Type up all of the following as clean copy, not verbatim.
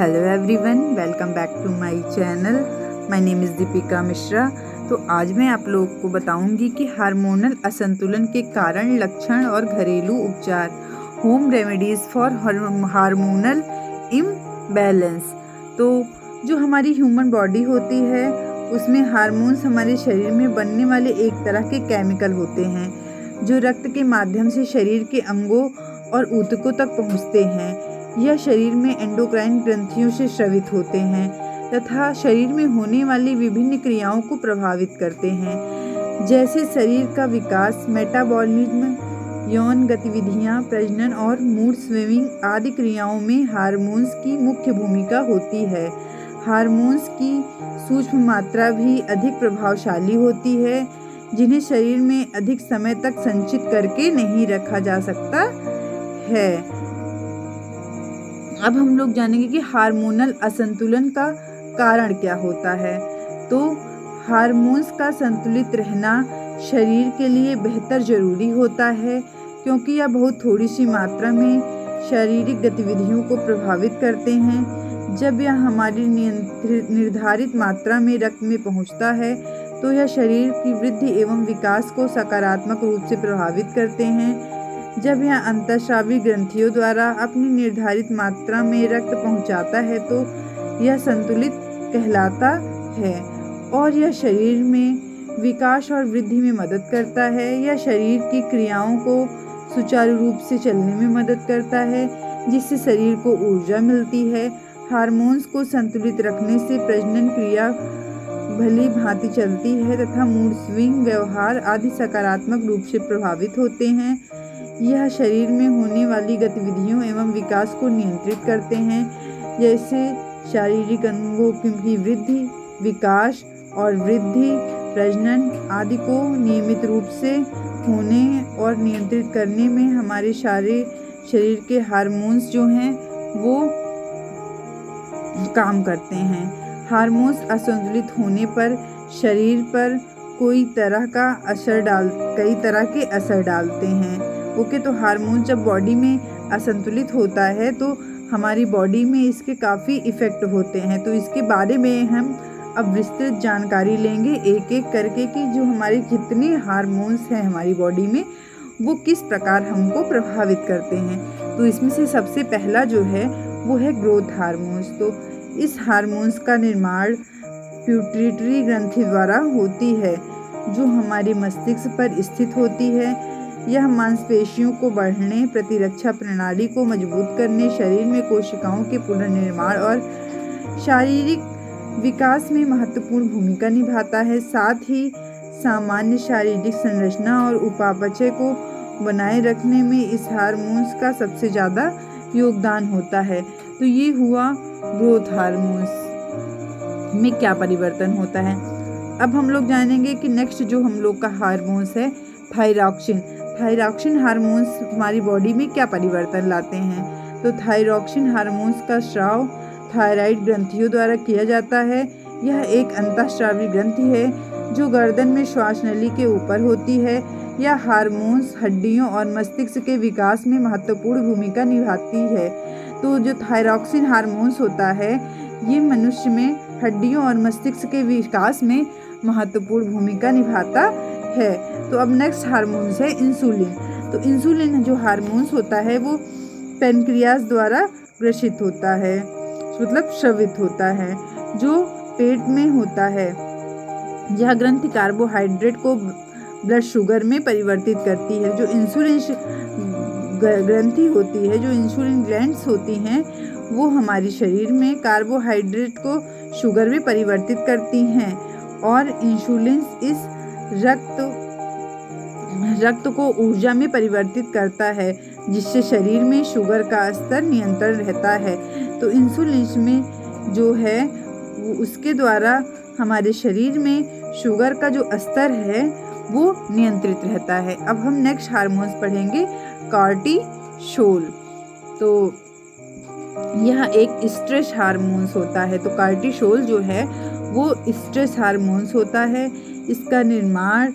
Hello everyone, welcome back to my channel. My name is Deepika Mishra. तो आज मैं आप लोगों को बताऊंगी कि हार्मोनल असंतुलन के कारण, लक्षण और घरेलू उपचार, home remedies for hormonal imbalance. तो जो हमारी ह्यूमन बॉडी होती है उसमें हार्मोन्स हमारे शरीर में बनने वाले एक तरह के केमिकल होते हैं जो रक्त के माध्यम से शरीर के अंगों और ऊतकों तक पहुंचते हैं। यह शरीर में एंडोक्राइन ग्रंथियों से स्रावित होते हैं तथा शरीर में होने वाली विभिन्न क्रियाओं को प्रभावित करते हैं, जैसे शरीर का विकास, मेटाबॉलिज्म, यौन गतिविधियां, प्रजनन और मूड स्विंगिंग आदि क्रियाओं में हार्मोन्स की मुख्य भूमिका होती है। हार्मोन्स की सूक्ष्म मात्रा भी अधिक प्रभावशाली होती है, जिन्हें शरीर में अधिक समय तक संचित करके नहीं रखा जा सकता है। अब हम लोग जानेंगे कि हार्मोनल असंतुलन का कारण क्या होता है। तो हार्मोन्स का संतुलित रहना शरीर के लिए बेहतर जरूरी होता है, क्योंकि यह बहुत थोड़ी सी मात्रा में शारीरिक गतिविधियों को प्रभावित करते हैं। जब यह हमारी निर्धारित मात्रा में रक्त में पहुंचता है तो यह शरीर की वृद्धि एवं विकास को सकारात्मक रूप से प्रभावित करते हैं। जब यह अंतःस्रावी ग्रंथियों द्वारा अपनी निर्धारित मात्रा में रक्त पहुंचाता है तो यह संतुलित कहलाता है और यह शरीर में विकास और वृद्धि में मदद करता है। यह शरीर की क्रियाओं को सुचारू रूप से चलने में मदद करता है, जिससे शरीर को ऊर्जा मिलती है। हार्मोन्स को संतुलित रखने से प्रजनन क्रिया भली भांति चलती है तथा मूड स्विंग, व्यवहार आदि सकारात्मक रूप से प्रभावित होते हैं। यह शरीर में होने वाली गतिविधियों एवं विकास को नियंत्रित करते हैं, जैसे शारीरिक अंगों की वृद्धि, विकास और वृद्धि, प्रजनन आदि को नियमित रूप से होने और नियंत्रित करने में हमारे सारे शरीर के हार्मोन्स जो हैं वो काम करते हैं। हार्मोन्स असंतुलित होने पर शरीर पर कई तरह के असर डालते हैं। ओके, तो हार्मोन जब बॉडी में असंतुलित होता है तो हमारी बॉडी में इसके काफ़ी इफ़ेक्ट होते हैं। तो इसके बारे में हम अब विस्तृत जानकारी लेंगे एक एक करके कि जो हमारे जितने हार्मोन्स हैं हमारी बॉडी में वो किस प्रकार हमको प्रभावित करते हैं। तो इसमें से सबसे पहला जो है वो है ग्रोथ हार्मोन्स। तो इस हार्मोन्स का निर्माण पिट्यूटरी ग्रंथि द्वारा होती है, जो हमारे मस्तिष्क पर स्थित होती है। यह मांसपेशियों को बढ़ने, प्रतिरक्षा प्रणाली को मजबूत करने, शरीर में कोशिकाओं के पुनर्निर्माण और शारीरिक विकास में महत्वपूर्ण भूमिका निभाता है। साथ ही सामान्य शारीरिक संरचना और उपापचय को बनाए रखने में इस हार्मोन्स का सबसे ज़्यादा योगदान होता है। तो ये हुआ ग्रोथ हार्मोन्स में क्या परिवर्तन होता है। अब हम लोग जानेंगे कि नेक्स्ट जो हम लोग का हार्मोन्स है थायरॉक्सिन। थायरॉक्सिन हार्मोन्स हमारी बॉडी में क्या परिवर्तन लाते हैं। तो थायरॉक्सिन हार्मोन्स का स्राव थायराइड ग्रंथियों द्वारा किया जाता है। यह एक अंतःस्रावी ग्रंथि है जो गर्दन में श्वास नली के ऊपर होती है। यह हार्मोन्स हड्डियों और मस्तिष्क के विकास में महत्वपूर्ण भूमिका निभाती है। तो जो थायरॉक्सिन हार्मोन्स होता है ये मनुष्य में हड्डियों और मस्तिष्क के विकास में महत्वपूर्ण भूमिका निभाता है। तो अब नेक्स्ट हार्मोन्स है इंसुलिन। तो इंसुलिन जो हार्मोन्स होता है वो पैनक्रियास द्वारा ग्रसित होता है, मतलब स्रावित होता है, जो पेट में होता है। यह ग्रंथि कार्बोहाइड्रेट को ब्लड शुगर में परिवर्तित करती है। जो इंसुलिन ग्रंथि होती है, जो इंसुलिन ग्लैंड्स होती हैं, वो हमारे शरीर में कार्बोहाइड्रेट को शुगर में परिवर्तित करती हैं और इंसुलिन इस रक्त को ऊर्जा में परिवर्तित करता है, जिससे शरीर में शुगर का स्तर नियंत्रण रहता है। तो इंसुलिन में जो है उसके द्वारा हमारे शरीर में शुगर का जो स्तर है वो नियंत्रित रहता है। अब हम नेक्स्ट हार्मोन्स पढ़ेंगे कॉर्टिसोल। तो यह एक स्ट्रेस हार्मोन्स होता है। तो कॉर्टिसोल जो है वो स्ट्रेस हार्मोन्स होता है। इसका निर्माण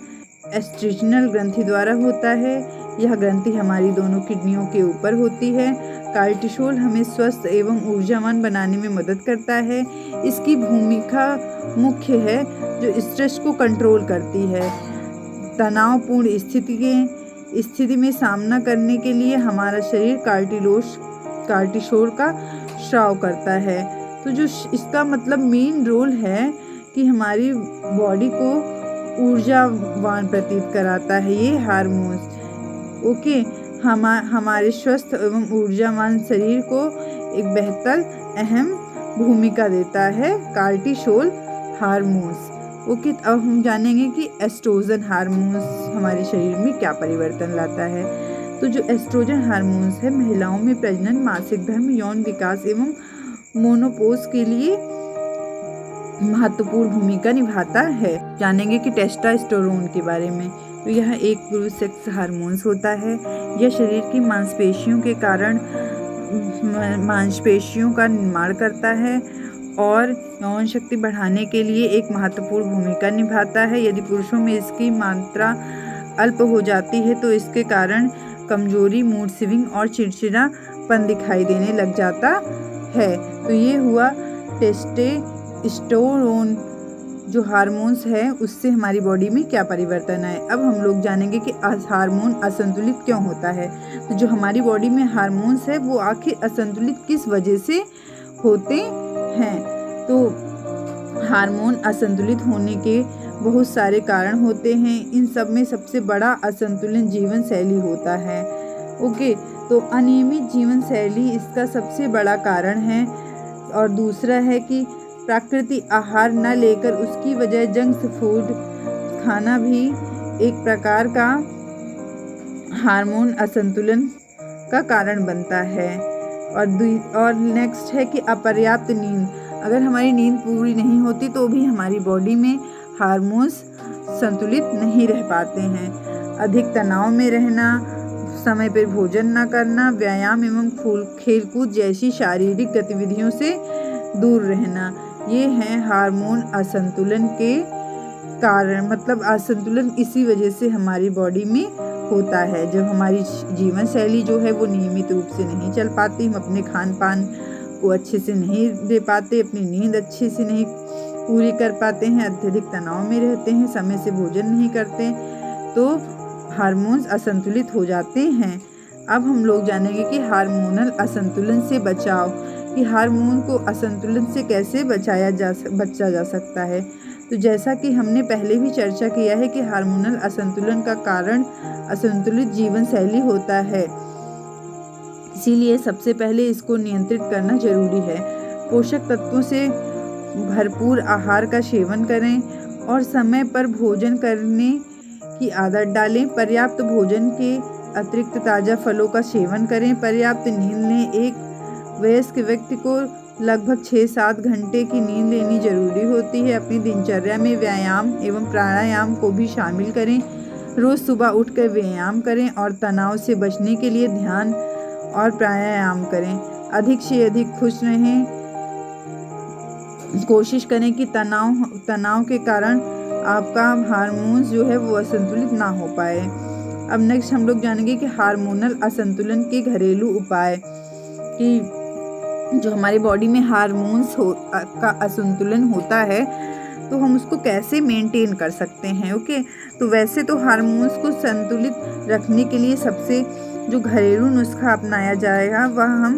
एस्ट्रेजनल ग्रंथि द्वारा होता है। यह ग्रंथि हमारी दोनों किडनियों के ऊपर होती है। कार्टिसोल हमें स्वस्थ एवं ऊर्जावान बनाने में मदद करता है। इसकी भूमिका मुख्य है जो स्ट्रेस को कंट्रोल करती है। तनावपूर्ण स्थिति में सामना करने के लिए हमारा शरीर कार्टिसोल का स्राव करता है। तो जो इसका मतलब मेन रोल है कि हमारी बॉडी को ऊर्जावान प्रतीत कराता है ये हार्मोन्स। ओके, हमारे स्वस्थ एवं ऊर्जावान शरीर को एक बेहतर अहम भूमिका देता है कार्टिसोल हार्मोन्स। ओके, अब हम जानेंगे कि एस्ट्रोजन हार्मोन्स हमारे शरीर में क्या परिवर्तन लाता है। तो जो एस्ट्रोजन हार्मोन्स है महिलाओं में प्रजनन, मासिक धर्म, यौन विकास एवं मोनोपोज के लिए महत्वपूर्ण भूमिका निभाता है। जानेंगे कि टेस्टोस्टेरोन के बारे में। तो यह एक पुरुष सेक्स हार्मोन्स होता है। यह शरीर की मांसपेशियों के कारण मांसपेशियों का निर्माण करता है और यौन शक्ति बढ़ाने के लिए एक महत्वपूर्ण भूमिका निभाता है। यदि पुरुषों में इसकी मात्रा अल्प हो जाती है तो इसके कारण कमजोरी, मूड स्विंग और चिड़चिड़ापन दिखाई देने लग जाता है। तो ये हुआ टेस्टोस्टेरोन जो हार्मोन्स है उससे हमारी बॉडी में क्या परिवर्तन आए। अब हम लोग जानेंगे कि हार्मोन असंतुलित क्यों होता है। तो जो हमारी बॉडी में हार्मोन्स है वो आखिर असंतुलित किस वजह से होते हैं। तो हार्मोन असंतुलित होने के बहुत सारे कारण होते हैं। इन सब में सबसे बड़ा असंतुलन जीवन शैली होता है। ओके, तो अनियमित जीवन शैली इसका सबसे बड़ा कारण है। और दूसरा है कि प्राकृतिक आहार न लेकर उसकी वजह जंक फूड खाना भी एक प्रकार का हार्मोन असंतुलन का कारण बनता है। और नेक्स्ट है कि अपर्याप्त नींद। अगर हमारी नींद पूरी नहीं होती तो भी हमारी बॉडी में हार्मोन्स संतुलित नहीं रह पाते हैं। अधिक तनाव में रहना, समय पर भोजन न करना, व्यायाम एवं खेलकूद जैसी शारीरिक गतिविधियों से दूर रहना, ये हैं हार्मोन असंतुलन के कारण। मतलब असंतुलन इसी वजह से हमारी बॉडी में होता है। जब हमारी जीवन शैली जो है वो नियमित रूप से नहीं चल पाती, हम अपने खान पान को अच्छे से नहीं दे पाते, अपनी नींद अच्छे से नहीं पूरी कर पाते हैं, अत्यधिक तनाव में रहते हैं, समय से भोजन नहीं करते, तो हार्मोन्स असंतुलित हो जाते हैं। अब हम लोग जानेंगे कि हार्मोनल असंतुलन से बचाव, कि हार्मोन को असंतुलन से कैसे बचा जा सकता है। तो जैसा कि हमने पहले भी चर्चा किया है कि हार्मोनल असंतुलन का कारण असंतुलित जीवन शैली होता है, इसीलिए सबसे पहले इसको नियंत्रित करना जरूरी है। पोषक तत्वों से भरपूर आहार का सेवन करें और समय पर भोजन करने की आदत डालें। पर्याप्त भोजन के अतिरिक्त ताज़ा फलों का सेवन करें। पर्याप्त नींद लें। एक वयस्क व्यक्ति को लगभग 6-7 घंटे की नींद लेनी जरूरी होती है। अपनी दिनचर्या में व्यायाम एवं प्राणायाम को भी शामिल करें। रोज़ सुबह उठकर व्यायाम करें और तनाव से बचने के लिए ध्यान और प्राणायाम करें। अधिक से अधिक खुश रहें। कोशिश करें कि तनाव के कारण आपका हार्मोन्स जो है वो असंतुलित ना हो पाए। अब नेक्स्ट हम लोग जानेंगे कि हार्मोनल असंतुलन के घरेलू उपाय, कि जो हमारी बॉडी में हार्मोन्स का असंतुलन होता है तो हम उसको कैसे मेंटेन कर सकते हैं। ओके, तो वैसे तो हार्मोन्स को संतुलित रखने के लिए सबसे जो घरेलू नुस्खा अपनाया जाएगा वह हम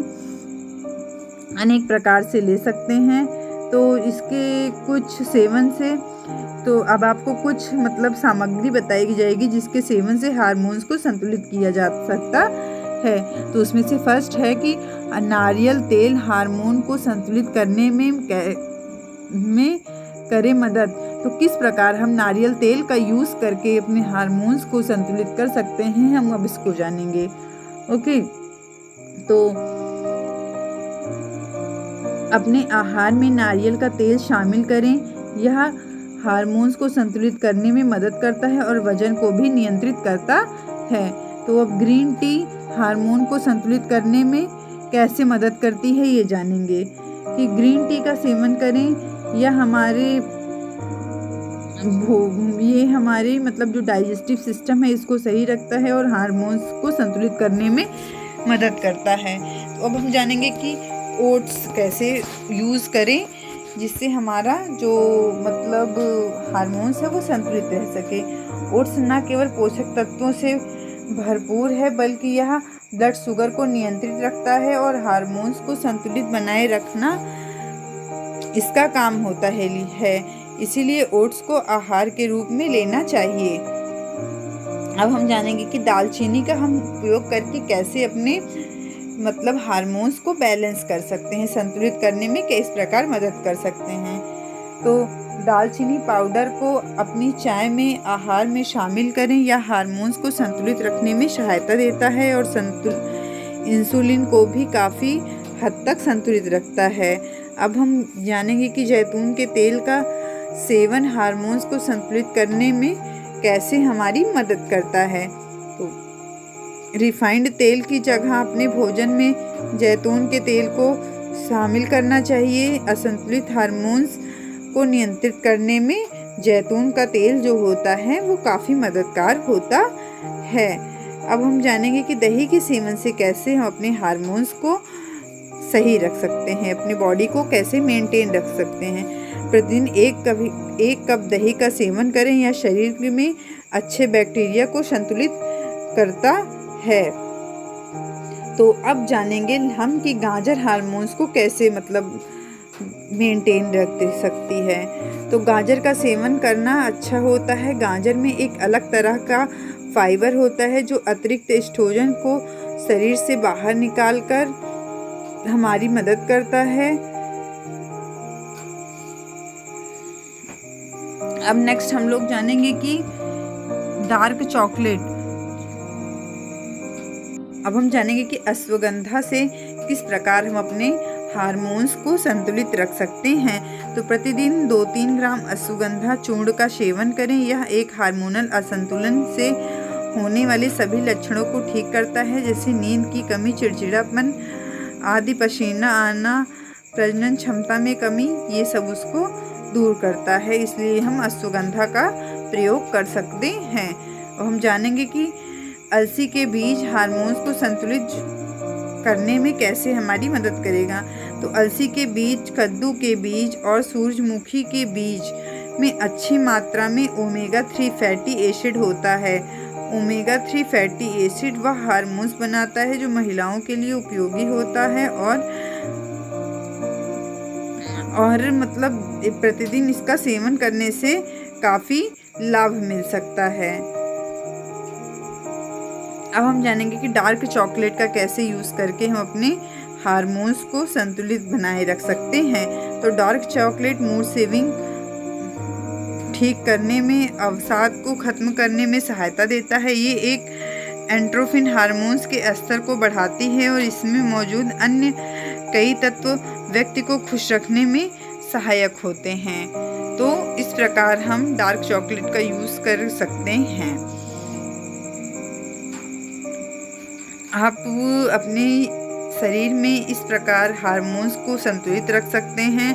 अनेक प्रकार से ले सकते हैं। तो इसके कुछ सेवन से, तो अब आपको कुछ सामग्री बताई जाएगी जिसके सेवन से हार्मोन्स को संतुलित किया जा सकता है। तो उसमें से फर्स्ट है कि नारियल तेल हार्मोन को संतुलित करने में करे मदद। तो किस प्रकार हम नारियल तेल का यूज़ करके अपने हार्मोन्स को संतुलित कर सकते हैं, हम अब इसको जानेंगे। ओके, तो अपने आहार में नारियल का तेल शामिल करें। यह हार्मोन्स को संतुलित करने में मदद करता है और वजन को भी नियंत्रित करता है। तो अब ग्रीन टी हार्मोन को संतुलित करने में कैसे मदद करती है ये जानेंगे, कि ग्रीन टी का सेवन करें। यह हमारे जो डाइजेस्टिव सिस्टम है इसको सही रखता है और हार्मोन्स को संतुलित करने में मदद करता है। तो अब हम जानेंगे कि ओट्स कैसे यूज़ करें जिससे हमारा जो मतलब हार्मोन्स है वो संतुलित रह सके। ओट्स न केवल पोषक तत्वों से भरपूर है बल्कि यह ब्लड शुगर को नियंत्रित रखता है और हार्मोन्स को संतुलित बनाए रखना इसका काम होता है। इसीलिए ओट्स को आहार के रूप में लेना चाहिए। अब हम जानेंगे कि दालचीनी का हम उपयोग करके कैसे अपने मतलब हार्मोन्स को बैलेंस कर सकते हैं, संतुलित करने में किस प्रकार मदद कर सकते हैं। तो दालचीनी पाउडर को अपनी चाय में, आहार में शामिल करें। यह हार्मोन्स को संतुलित रखने में सहायता देता है और इंसुलिन को भी काफ़ी हद तक संतुलित रखता है। अब हम जानेंगे कि जैतून के तेल का सेवन हार्मोन्स को संतुलित करने में कैसे हमारी मदद करता है। तो रिफाइंड तेल की जगह अपने भोजन में जैतून के तेल को शामिल करना चाहिए। असंतुलित हार्मोन्स को नियंत्रित करने में जैतून का तेल जो होता है वो काफ़ी मददगार होता है। अब हम जानेंगे कि दही के सेवन से कैसे हम अपने हार्मोन्स को सही रख सकते हैं, अपनी बॉडी को कैसे मेंटेन रख सकते हैं। प्रतिदिन एक कप दही का सेवन करें। यह शरीर में अच्छे बैक्टीरिया को संतुलित करता है। तो अब जानेंगे हम कि गाजर हार्मोन्स को कैसे मतलब मेंटेन रख सकती है। तो गाजर का सेवन करना अच्छा होता है। गाजर में एक अलग तरह का फाइबर होता है जो अतिरिक्त एस्ट्रोजन को शरीर से बाहर निकालकर हमारी मदद करता है। अब नेक्स्ट हम लोग जानेंगे कि डार्क चॉकलेट। अब हम जानेंगे कि अश्वगंधा से किस प्रकार हम अपने हार्मोन्स को संतुलित रख सकते हैं। तो प्रतिदिन 2-3 ग्राम अश्वगंधा चूर्ण का सेवन करें। यह एक हार्मोनल असंतुलन से होने वाले सभी लक्षणों को ठीक करता है, जैसे नींद की कमी, चिड़चिड़ापन आदि, पसीना आना, प्रजनन क्षमता में कमी, ये सब उसको दूर करता है। इसलिए हम अश्वगंधा का प्रयोग कर सकते हैं। और हम जानेंगे कि अलसी के बीज हार्मोन्स को संतुलित करने में कैसे हमारी मदद करेगा। तो अलसी के बीज, कद्दू के बीज और सूरजमुखी के बीज में अच्छी मात्रा में ओमेगा 3 फैटी एसिड होता है। ओमेगा 3 फैटी एसिड वह हार्मोन्स बनाता है जो महिलाओं के लिए उपयोगी होता है और मतलब प्रतिदिन इसका सेवन करने से काफ़ी लाभ मिल सकता है। अब हम जानेंगे कि डार्क चॉकलेट का कैसे यूज़ करके हम अपने हार्मोन्स को संतुलित बनाए रख सकते हैं। तो डार्क चॉकलेट मूड स्विंग ठीक करने में, अवसाद को ख़त्म करने में सहायता देता है। ये एक एंड्रोफिन हार्मोन्स के स्तर को बढ़ाती है और इसमें मौजूद अन्य कई तत्व व्यक्ति को खुश रखने में सहायक होते हैं। तो इस प्रकार हम डार्क चॉकलेट का यूज़ कर सकते हैं। आप अपने शरीर में इस प्रकार हार्मोन्स को संतुलित रख सकते हैं।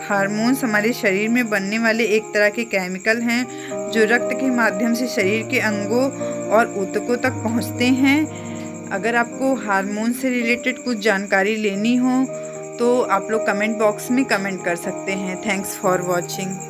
हार्मोन्स हमारे शरीर में बनने वाले एक तरह के केमिकल हैं जो रक्त के माध्यम से शरीर के अंगों और ऊतकों तक पहुंचते हैं। अगर आपको हार्मोन से रिलेटेड कुछ जानकारी लेनी हो तो आप लोग कमेंट बॉक्स में कमेंट कर सकते हैं। Thanks for watching.